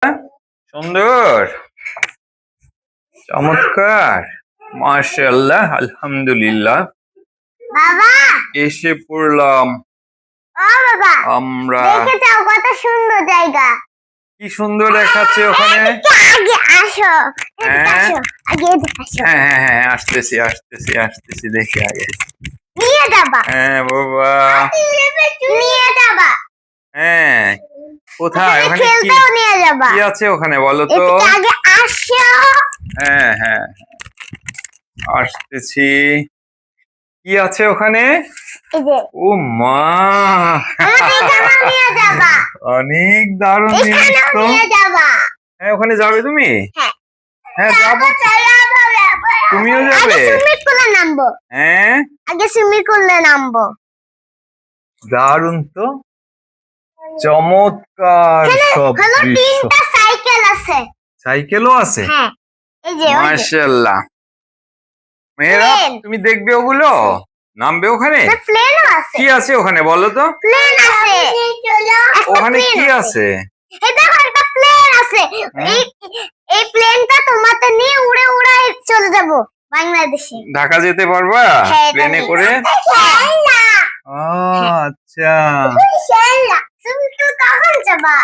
সুন্দর, চমৎকার, মাশাআল্লাহ, আলহামদুলিল্লাহ। বাবা এসে পড়লাম বাবা আমরা। দেখে যাও কত সুন্দর জায়গা। কি সুন্দর দেখাচ্ছে ওখানে। আগে আসো, এদিকে আসো, আগে এদিকে আসো। হ্যাঁ হ্যাঁ হ্যাঁ, আসতেছি আসতেছি আসতেছি, দেখি আগে। নিয়ে যাবা, হ্যাঁ বাবা, নিয়ে যাবা। হ্যাঁ কোথায়? ওখানে কি খেলতেও নিয়ে যাবা। কি আছে ওখানে বলো তো? এদিকে আগে আসো। হ্যাঁ হ্যাঁ, আসতেছি। কি আছে ওখানে? এই যে ও মা, আমাদের এখানেও নিয়ে যাবা। অনেক দারুণ জিনিস এখানেও তো। নিয়ে যাবা। হ্যাঁ, ওখানে যাবে তুমি? হ্যাঁ। হ্যাঁ যাবো। তুমিও যাবে? আগে সুইমিং পুলে নামবো। হ্যাঁ, আগে সুইমিং পুলে নামবো। দারুণ তো, চমৎকার সব হলো দৃশ্য। 3টা সাইকেল আছে। সাইকেলও আছে? হ্যাঁ, এই যে ওই যে। মাশাআল্লাহ। মেয়েরা প্লেন। তুমি দেখবে ওগুলো? নামবে ওখানে? না, প্লেনও আছে। কি আছে ওখানে বলো তো? প্লেন আছে। ওখানে কি আছে? এই দেখো একটা প্লেন আছে। এই প্লেনটা তোমাকে নিয়ে উড়ে উড়ে চলে যাব বাংলাদেশে। ঢাকা যেতে পারবা প্লেনে করে? হ্যাঁ। ও আচ্ছা। তুমি তো কখন যাবা?